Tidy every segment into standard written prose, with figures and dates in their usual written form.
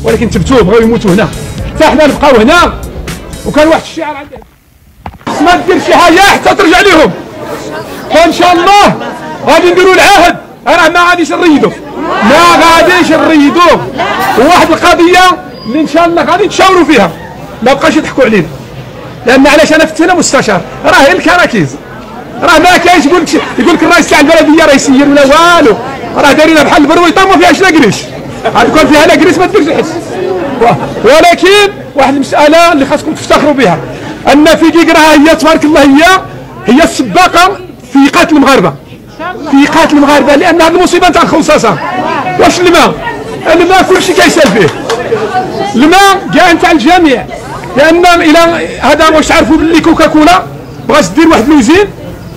ولكن تبتوه بغاو يموتوا هنا حتى حنا نبقاو هنا. وكان واحد الشعار عنده ما دير شي حاجه حتى ترجع لهم، وان شاء الله غادي نديروا العهد. راه ما غاديش نريدوه، ما غاديش نريدوه. وواحد القضيه اللي ان شاء الله غادي نتشاوروا فيها، ما بقاش يضحكوا علينا. لان علاش انا فتنا مستشار، راه هي الكراكيز، راه ما كاينش يقول لك الرئيس تاع البلديه راه يسير ولا والو، راه دايرينها بحال البرويطه ما فيهاش لا كريش، غتكون فيها لا كريش ما ديرش الحس. ولكن واحد المساله اللي خاصكم تفتخروا بها، ان فيكيك راه هي تبارك الله هي السباقه في قاتل المغاربه، في قاتل المغاربه. لان هذه المصيبه تاع الخصاصه. واش الماء كلشي كيسال فيه، الماء كاع نتاع الجميع. لان الى هذا واش تعرفوا باللي كوكاكولا بغات دير واحد لوزين،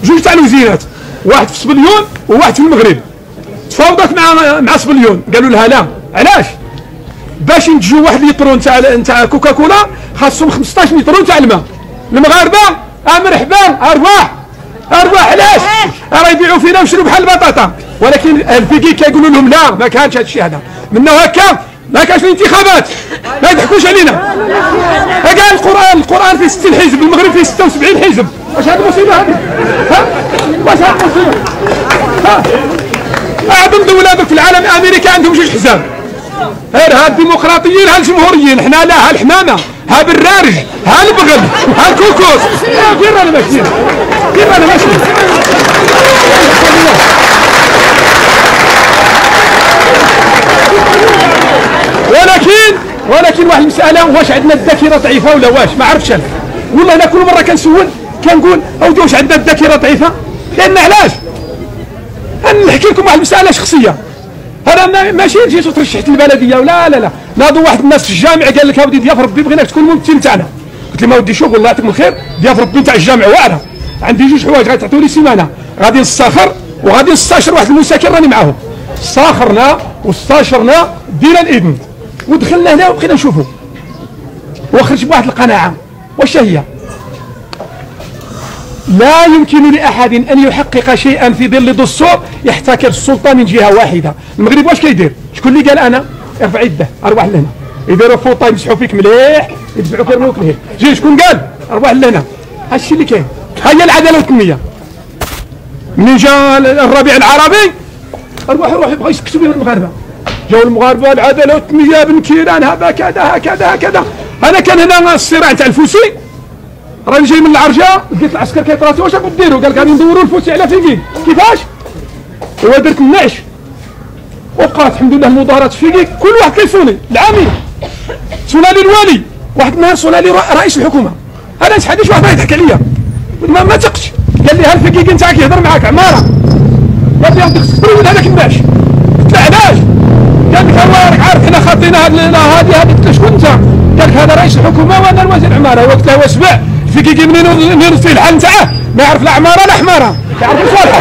جوج تاع لوزينات، واحد في سبليون وواحد في المغرب. تفاوضت مع سبليون، قالوا لها لا. علاش؟ باش ينتجوا واحد ليطرون تاع كوكاكولا خاصهم 15 لترون تاع الماء. المغاربه مرحبا ارواح. علاش؟ راه يبيعوا فينا ويشروا بحال البطاطا. ولكن الفيكي كيقولوا لهم لا، ما كانش هذا الشيء هذا. منه هكا ما كانش الانتخابات، ما يضحكوش علينا. قال القران فيه 60 حزب، المغرب فيه 76 حزب. واش هذه المصيبه هذه؟ واش هذه المصيبه؟ اعظم دوله في العالم امريكا عندهم جوج حزاب، ها الديمقراطيين ها الجمهوريين. حنا لا، ها الحمامه ها بالرارج ها البغل ها الكوكوس. فين رانا ماشيين؟ ولكن واحد المساله، واش عندنا الذاكره ضعيفه ولا واش؟ ما عرفتش انا والله. انا كل مره كنسول كنقول اودي واش عندنا الذاكره ضعيفه؟ لان علاش؟ نحكي لكم واحد المساله شخصيه. هذا ماشي جيت وترشحت البلديه ولا ناضوا واحد الناس في الجامع قال لك اودي ضياف ربي بغيناك تكون ممثل تاعنا. قلت له ما ودي شوف الله يعطيكم الخير، ضياف ربي تاع الجامع واعره. عندي جوج حوايج غتعطوني سيمانه، غادي نستاخر وغادي نستاشر واحد المساكن راني معاهم. استاخرنا واستاشرنا دينا الاذن ودخلنا هنا وبقينا نشوفوا، وخرج بواحد القناعه. واش هي؟ لا يمكن لأحد أن يحقق شيئا في ظل دستور يحتكر السلطة من جهة واحدة. المغرب واش كيدير؟ شكون اللي قال أنا؟ ارفع يده، أرواح لهنا، يديروا فوطة يمسحوا فيك مليح، يدفعوك يرموك لهيه. جي شكون قال؟ أرواح لهنا. هادشي اللي كاين، هي العدالة والتنمية. منين جا الربيع العربي أرواح بغاو يسكتوا بهم المغاربة. جاو المغاربة العدالة والتنمية بن كيران هذا كذا هكذا. أنا كان هنا الصراع تاع الفوسي، راني جاي من العرجه، لقيت العسكر كيطراتي واش راكم ديروا؟ قال لك غادي ندوروا الفوسي على فيكي. كيفاش؟ هو درت النعش وبقات الحمد لله المظاهرات في فيكي. كل واحد كيصوني. العامل صونا لي الوالي، واحد النهار صونا لي رئيس الحكومه. انا شحال واحد يضحك عليا ما تقش. قال لي ها الفيكي نتاعك كيهضر معاك عماره، قال لي غادي خصك تروي هذاك النعش. قلت له علاش؟ قال لك هو راك عارف حنا خاطينا هذه قلت له شكون انت؟ قال لك هذا رئيس الحكومه وانا الوزير العماره. قلت له هو سبع فيكي منين نرد فيه الحال نتاعه؟ ما يعرف لا عماره لا حماره، يعرف صالحه.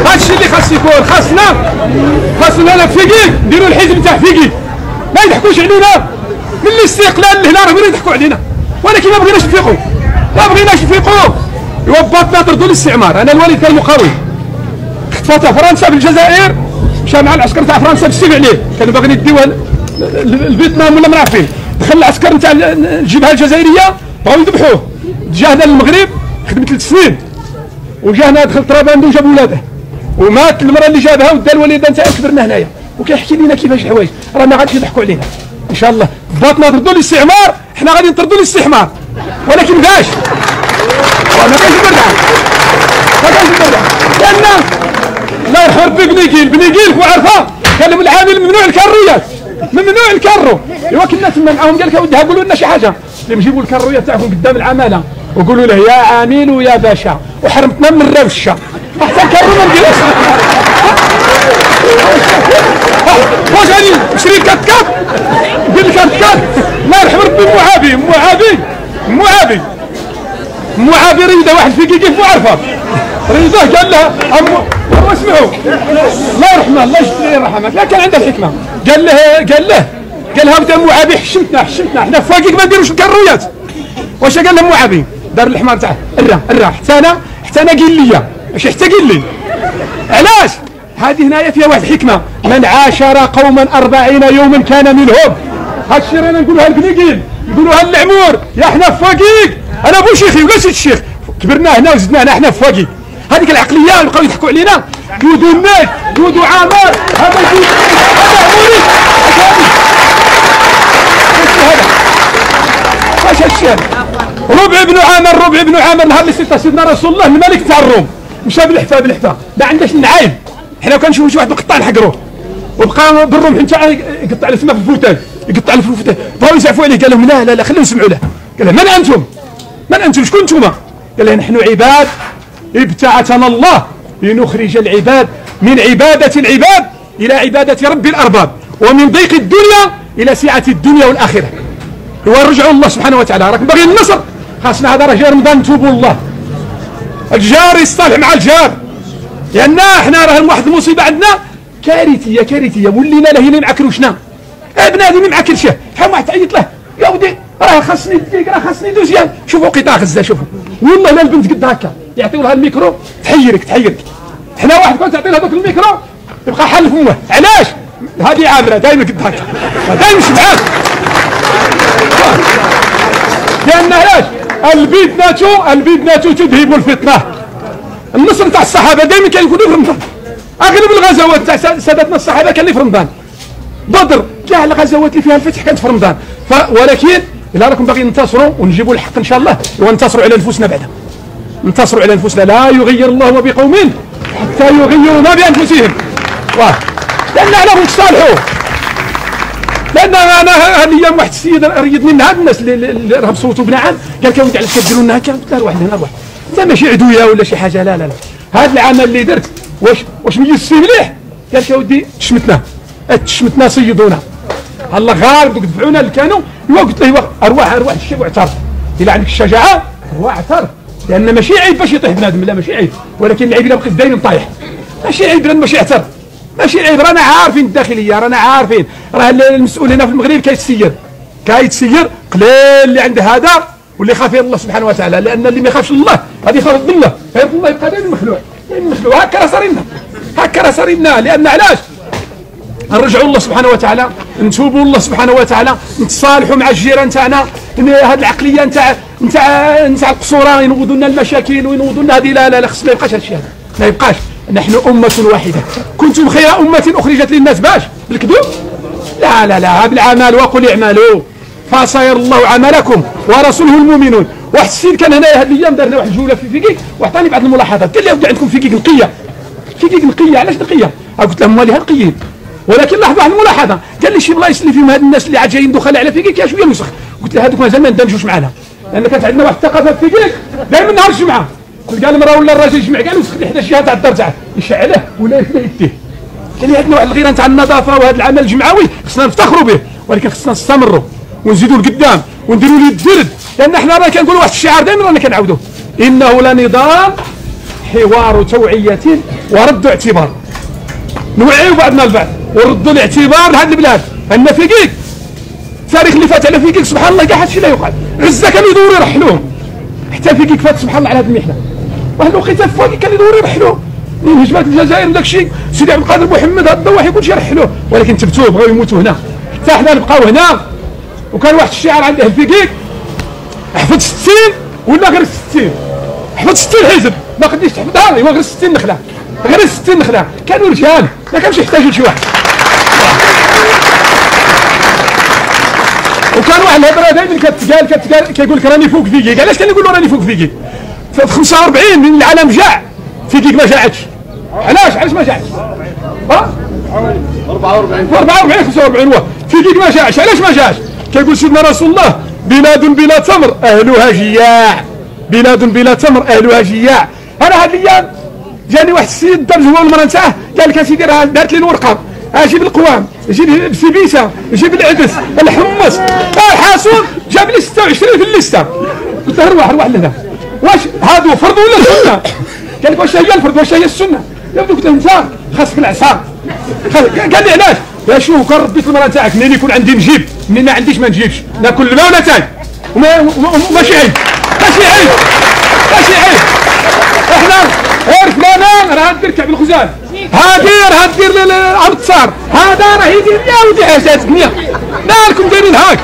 وهادشي اللي خاص يكون، خاصنا فيكي نديروا الحزب نتاع فيكي، ما يضحكوش علينا. من الاستقلال لهنا راه بغينا يضحكوا علينا، ولكن ما بغيناش نفيقوا. يوبطنا طردوا الاستعمار. انا الوالد كان مقاوم، خطفته فرنسا في الجزائر، مشى مع العسكر تاع فرنسا بالسيف عليه، كانوا باغيين يديوه الفيتنام ولا مرافين. دخل العسكر نتاع الجبهه الجزائريه بغاو يذبحوه. جا هنا للمغرب خدم 3 سنين، وجا هنا دخل طرابندو وجاب ولاده، ومات المراه اللي جابها ودا الوالده نتاعها. كبرنا هنايا وكيحكي لنا كيفاش الحوايج. راه ما غاديش يضحكوا علينا ان شاء الله. باطنا طردوا الاستعمار، حنا غادي نطردوا الاستحمار. ولكن باش ما كاينش برده، لان الله يرحم ربي بنيكيل وعرفه قال لهم العامل ممنوع الكرويات، ممنوع الكرو. ايوا كنا تما معاهم، قال لك اودي قولوا لنا شي حاجه. نجيبوا الكرويات تاعكم قدام العماله وقولوا له يا عامل ويا باشا، وحرمتنا من الروشه حتى الكرو ما نديروش. واش غادي نشري كات ندير الكات؟ الله يرحم ربي معابي ريده واحد في كيف وعرفه ريده قال لها اسمعوا الله يرحمه الله يجزيه الرحمه، لا كان عنده الحكمه. قال لها بدا معابي حشمتنا حنا فاكيك ما نديروش الكرويات. واش قال لهم معابي؟ دار الحمار تاعه الرا حتى انا قال لي ماشي حتى قال لي. علاش؟ هذه هنايا فيها واحد الحكمه، من عاشر قوما 40 يوما كان منهم. هذا الشيء رانا نقولوها للبنيقين، نقولوها للعمور، يا حنا فواقيق، انا بو شيخي ولا سيد الشيخ، كبرنا هنا وزدنا هنا، حنا فواقيق. هذيك العقليه يبقاو يضحكوا علينا، يودوا الناس، يودوا عامر، هذا يجي هذا عموري، واش هذا الشيء؟ ربع بن عامر نهار اللي سيدنا رسول الله الملك تاع الروم مشى بالحفا ما عندناش النعايم، حنا كنشوفوا شي واحد القطاع نحقروه وبقى بالرمح نتاع يقطع له تما في الفوتاج، يقطع له في الفوتاج، بغاو يزعفوا عليه، قال لهم لا خليهم يسمعوا له. قال لهم من انتم شكون نتوما؟ قال لهم نحن عباد ابتعثنا الله لنخرج العباد من عباده العباد الى عباده رب الارباب، ومن ضيق الدنيا الى سعه الدنيا والاخره، ونرجعوا الله سبحانه وتعالى. راكم باغيين النصر، خاصنا هذا راه جاي رمضان نتوبوا الله، الجار يصطلح مع الجار، لان احنا راه واحد المصيبه عندنا كارثيه، ولينا لاهيين معكروشنا، بنادم ما معكرش، شحال واحد تعيط له يا ودي راه خاصني نديك، راه خاصني دوزيام، شوفوا قطاع غزه، شوفوا والله لا البنت قد هكا يعطيو لها الميكرو تحيرك، حنا واحد كون تعطي له هذاك الميكرو يبقى حل فمه، علاش؟ هذه عامره دائما قد هكا، دائما شبعان، لان علاش؟ البدنة تذهب الفطنه. النصر تاع الصحابه دائما كان يكونوا في رمضان، اغلب الغزوات تاع سادتنا الصحابه كان في رمضان، بدر كاع الغزوات اللي فيها الفتح كانت في رمضان، ولكن الا راكم باغيين ننتصروا ونجيبوا الحق ان شاء الله، وننتصروا على انفسنا بعدا، ننتصروا على انفسنا، لا يغير الله بقوم حتى يغيروا ما بانفسهم، لان عليهم تصالحوا، لان انا هذه الايام واحد السيد ريدني من هاد الناس اللي راه بصوتوا بنعم، قال لك علاش كديروا لنا هكا؟ قلت له روح لهنا، روح انت ماشي عدويه ولا شي حاجه، لا هذا العمل اللي درت واش ميسي مليح؟ قال لك يا ودي تشمتنا صيدونا، الله غالب دوك دفعونا اللي كانوا، قلت له ارواح الشيب واعترف، الا عندك الشجاعه ارواح اعترف، لان ماشي عيب باش يطيح بنادم، لا ماشي عيب، ولكن العيب الا بقيت دايما طايح، ماشي عيب بنادم باش يعترف، ماشي عيب، رانا عارفين الداخليه، رانا عارفين راه المسؤول هنا في المغرب كيتسير قليل اللي عنده هذا واللي خاف الله سبحانه وتعالى، لان اللي ما يخافش الله غادي يخاف الله، الله يبقى دايما مخلوع، هكا راه صارينا، لان علاش؟ نرجعوا الله سبحانه وتعالى، نتوبوا الله سبحانه وتعالى، نتصالحوا مع الجيران تاعنا، هذه العقليه نتاع القصوره ينوضوا لنا المشاكل وينوضوا لنا هذه، لا خص ما يبقاش هذا الشيء، ما يبقاش. نحن امه واحده، كنتم خير امه اخرجت للناس، باش بالكذوب؟ لا بالعمل، وقل اعملوا فسيرى الله عملكم ورسوله المؤمنون. واحد السيد كان هنايا هذه الايام دار لنا واحد الجوله في فيكيك وعطاني بعض الملاحظات، قال لي ودي عندكم فيكيك نقيه، علاش نقيه؟ قلت له مالي نقيين، ولكن لاحظ واحد الملاحظه، قال لي شي بلايص اللي فيهم هاد الناس اللي عاد جايين دخلاء على فيكيك يا شويه الوسخ، قلت له هذوك مازال ما ندمجوش معنا، لان كانت عندنا واحد الثقافه في فيكيك دائما نهار الجمعه تلقى المراه ولا الراجل يجمع كاع الوسخ اللي حدا الجهه تاع الدار تاعه يشعله ولا يديه. قال لي عندنا واحد الغيره تاع النظافه وهذا العمل الجمعوي خصنا نفتخروا به، ولكن خصنا نستمروا ونزيدوا لقدام ونديروا ليه الدرد، لان احنا راه كنقولوا واحد الشعار دائما رانا كنعاودوه، انه لنضال حوار توعيه ورد اعتبار، نوعيوا بعضنا البعض وردوا الاعتبار لهذه البلاد، ان فيكيك التاريخ اللي فات على فيكيك سبحان الله كاع هادشي لا يقال، عزه كانوا يدوروا يرحلوهم، حتى فيكيك فات سبحان الله على هذه المحنه، واحد الوقيته فواكي كانوا يدوروا يرحلوه، هجمات الجزائر وداك الشيء، سيدي عبد القادر محمد هاد الضواحي كلشي يرحلوه، ولكن تبتوه بغاو يموتوا هنا، حتى حنا نبقاو هنا. وكان واحد الشعار عنده فيكيك، حفظ 60 ولا غير 60، حفظ 60 حزب ما قديش تحفظها، ايوا غير 60 نخله، غير 60 نخله، كانوا رجال ما كانش يحتاجوا لشي واحد. وكان واحد الهضره دائما كتقال كيقول لك راني فوق فيكيك، علاش كان يقولوا راني فوق فيكيك؟ في 45 من العالم جاع، فيكيك ما جاعتش، علاش ما جاعتش؟ 44 45 فيكيك ما جاعش، علاش ما جاعش؟ كيقول سيدنا رسول الله بلاد بلا تمر اهلها جياع، بلاد بلا تمر اهلها جياع. انا هاد الايام جاني واحد السيد درج هو المراه نتاعه، قال لك اسيدي راه دارت لي الورقه، اجيب القوام، جيب السبيسه، جيب العدس، الحمص، الحاسوب، جاب لي 26 في الليسته. قلت له روح لهنا، واش هادو فرض ولا سنه؟ قال لك واش هي الفرض واش هي السنه؟ قلت له انت خاصك العصا، قال لي علاش؟ يا شوف كان ربيت المراه تاعك، منين يكون عندي نجيب، منين ما عنديش ما نجيبش، ناكل الماء ولا تاج، ماشي عيب، احنا غير فلانه راه دير كعب الخزان، هادير الابتصار هذا راه يدير يا ودي حاجات الدنيا مالكم دايرين هاك.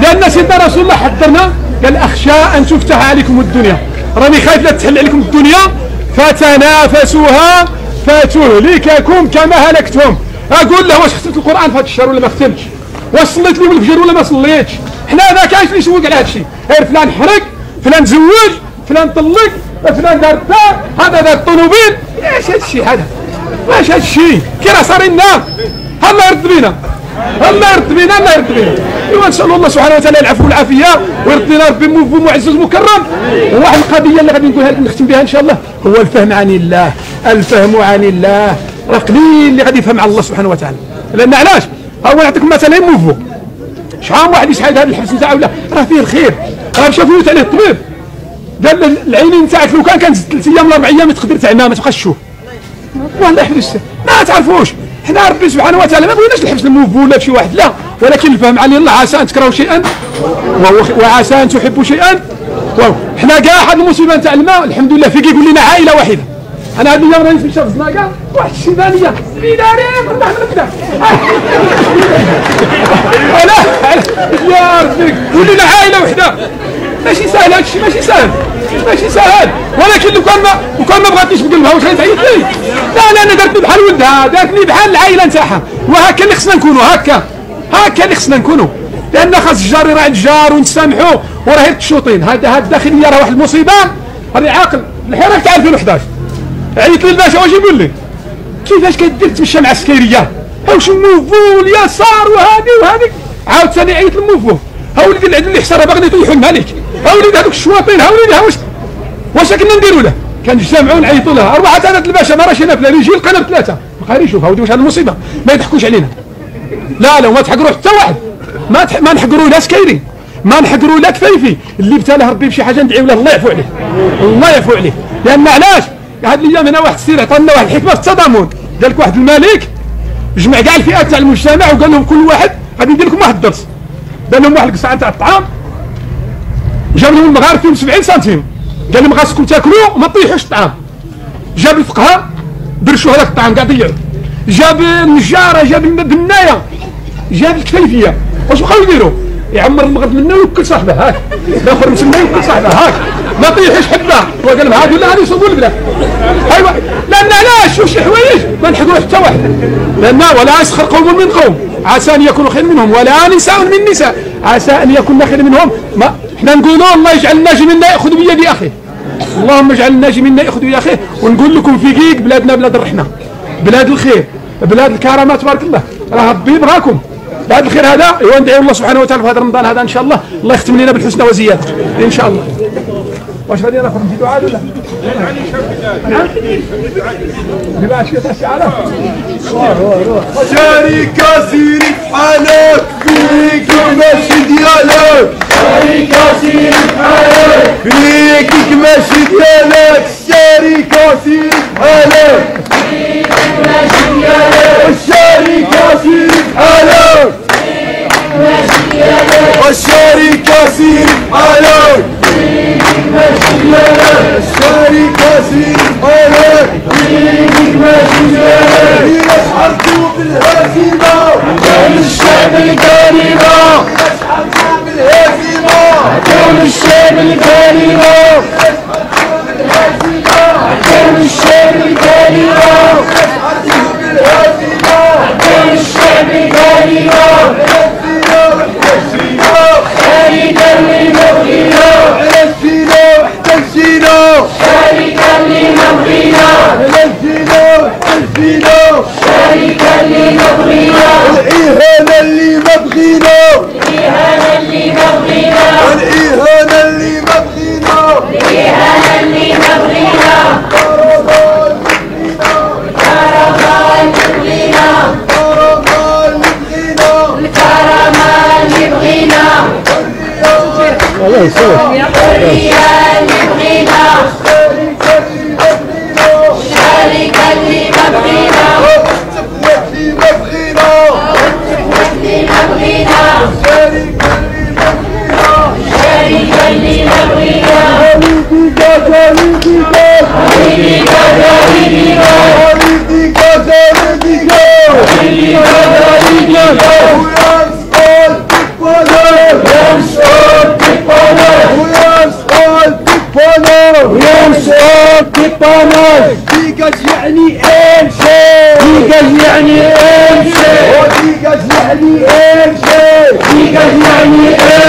لان سيدنا رسول الله حذرنا قال اخشى ان تفتح عليكم الدنيا، راني خايف لا تحل عليكم الدنيا فتنافسوها فتهلككم كما هلكتهم. اقول له واش ختمت القران في هذا الشهر ولا ما ختمتش؟ واش صليت اليوم الفجر ولا ما صليتش؟ حنا ما كاينش اللي يسوق على هذا الشيء، غير فلان حرق، فلان زوج، فلان طلق، فلان دار الدار، هذا دار الطوموبيل. ايش هذا الشيء هذا؟ واش هذا الشيء؟ كي راه صار لنا الله يرد بينا، الله يرد بينا، الله يرد بينا. ايوا نسال الله سبحانه وتعالى العفو والعافيه ويرد لنا ربي معزز مكرم. وواحد القضيه اللي غادي نقولها نختم بها ان شاء الله هو الفهم عن الله، الفهم عن الله. راه قليل اللي غادي يفهم عن الله سبحانه وتعالى. لان علاش؟ هو نعطيكم مثلا موفو، شحال واحد يسعد هذا الحبس نتاعو ولا راه فيه الخير، راه مشى فوت عليه الطبيب قال العينين نتاعك لو كان زدت 3 ايام ولا 4 ايام تقدر تعمى ما تبقاش تشوف. والله يحفظ ما تعرفوش. حنا ربي سبحانه وتعالى ما بغيناش الحبس الموفو ولا بشي واحد لا، ولكن الفهم عن الله عسى ان تكرهوا شيئا وعسى ان تحبوا شيئا. حنا كاع هاد المصيبه نتاع الماء الحمد لله في كيقول لنا عائله واحده. انا هاد اليوم راني في الزناقه واحد الشيبانيه بدارين نروح نبدا يا ربي قول لنا عائله وحده. ماشي سهل هذا الشيء، ماشي سهل، ماشي سهل. ولكن لو كان ما بغاتنيش بقلبها واش غتعيط لي؟ لا انا درتني بحال ولدها، دارتني بحال العائله نتاعها. وهكا اللي خصنا نكونوا، هكا اللي خصنا نكونوا. لان خاص الجار يراعي الجار ونتسامحوا وراه التشوطين. هذا الداخليه راه واحد المصيبه. راني عاقل الحراك تاع 2011 عيط لي الباشا واش يقول لي؟ كيفاش كدير تمشى مع السكيريه؟ واش الموفو اليسار وهذه عاود ثاني عيط للموفو. ها وليدي العدل اللي حسره باغي يطيحوا الملك، ها وليدي هذوك الشواطين، ها وليدي واش كنا نديروا له؟ كنجتمعوا نعيطوا له 4 سنوات الباشا ما راش هنا في رجال لقينا ب3 بقى يشوف. ها وليدي واش هذه المصيبه؟ ما يضحكوش علينا. لا ما تحقروا حتى واحد، ما نحقروا لا سكيري، ما نحقروا لا كفيفي. اللي ابتلاه ربي بشي حاجه ندعيو له الله يعفو عليه، الله يعفو عليه. لان علاش؟ هاد الايام هنا واحد السير عطانا واحد الحكمه في التضامن. قال لك واحد الملك جمع كاع الفئات تاع المجتمع وقال لهم كل واحد غادي ندير لكم واحد الدرس. دار لهم واحد القصعه تاع الطعام، جاب لهم المغارب فيهم 70 سنتيم، قال لهم خاصكم تاكلوا وما تطيحوش الطعام. جاب الفقهاء درشوا هذاك الطعام كاع ضيعوا. جاب النجاره، جاب البنايه، جاب الكفيفيه. واش بقاو يديروا؟ يعمر المغرب منه ويوكل صاحبه هاك، الاخر مسمى يوكل صاحبه هاك، ما طيحش حبه. هو قال لهم هادو ولا غادي يصوبوا البلاد. ايوا لان علاش؟ شوف شي حوايج ما نحقروا حتى واحد. لان ولا يسخر قوم من قوم عسى ان يكونوا خير منهم ولا نساء من نساء عسى ان يكون خير منهم. ما حنا نقولوا الله يجعل الناجي منا ياخذ بيد اخيه، اللهم اجعل الناجي منا ياخذ بيد اخيه. ونقول لكم في كيك بلادنا بلاد الرحمه، بلاد الخير، بلاد الكرامات تبارك الله. راه ربي يبغاكم بعد الخير هذا. ايوا ندعيو الله سبحانه وتعالى في هذا رمضان هذا ان شاء الله الله يختم لنا بالحسنى وزياده ان شاء الله. واش غادي ناخذ في دعاء ولا؟ نعم؟ بلاش كتسعى شركة سيري بحالك فيك ماشي ديالك، شركة سيري بحالك فيك ماشي ديالك، الشركة سيري بحالك فيك ماشي ديالك، الشركة سيري بحالك ماشي ديالك، الشركة سيري بحالك ماشي ديالك، الشركة سيري بحالك ماشي ديالك. يسحرتوا بالهزيمة كون الشعب الكريمة، يسحرتوا بالهزيمة كون الشعب الكريمة، كون الشعب الكريمة، يسحرتوا بالهزيمة كون الشعب الكريمة. شريكا لنبغينا نجينا واحتجينا، شريكا لنبغينا نجينا واحتجينا، شريكا لنبغينا الإهانة اللي ما بغينا، الإهانة اللي ما بغينا، الإهانة اللي ما بغينا، الإهانة اللي ما بغينا، كرمان نبغينا، كرمان نبغينا، الكرمان نبغينا، الله يسلمك. حرية نبغينا، شركة اللي ما بغينا، اللي ما بغينا، اللي ما بغينا، شركة اللي ما بغينا، ديكاج يعني امشي، ديكاج يعني امشي، وديكاج يعني امشي، ديكاج يعني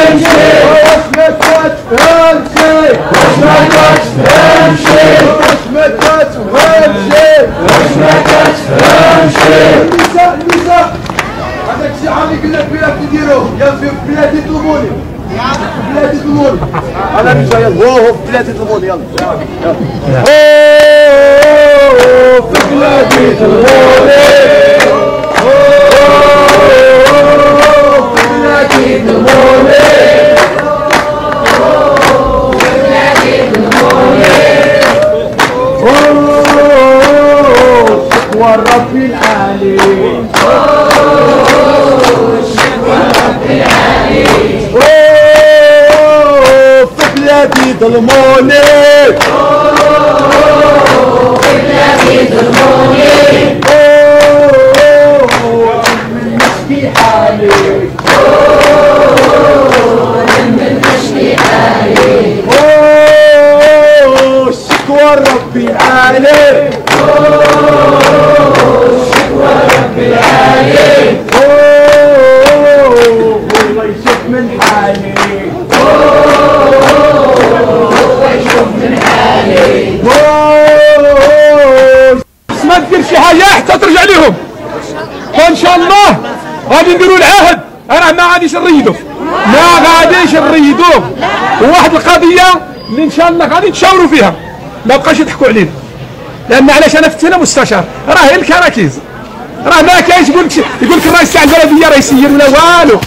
امشي. واش ما كتفهمشي، واش ما كتفهمشي، واش ما كتفهمشي، واش ما كتفهمشي. النساء هذاك الشيء عامل قلنا فيها كيديروه يا في بلادي يطلبوني، بلادي يطلبوني. انا مش يلا هو في بلادي يطلبوني يلا. في بلادي يطلبوني، في بلادي يطلبوني، في بلادي يطلبوني. شكوى ربي العالي، شكوى ربي العالي. في بلادي ظلموني، في بلادي ظلموني. من نشكي حالي، من نشكي حالي. شكوى ربي العالي، شكوى ربي العالي. والله يشوف من حالي، والله يشوف من حالي. ما تدير شي حاجه حتى ترجع لهم، وان شاء الله غادي نديروا العهد. انا ما غاديش نريدو، ما غاديش نريدو. وواحد القضيه اللي ان شاء الله غادي نتشاوروا فيها، ما بقاش يضحكوا علينا. لان علاش انا انا مستشار، راه هي الكراكيز، راه ما كاينش يقول لك الرئيس تاع البلديه راه يسير ولا والو.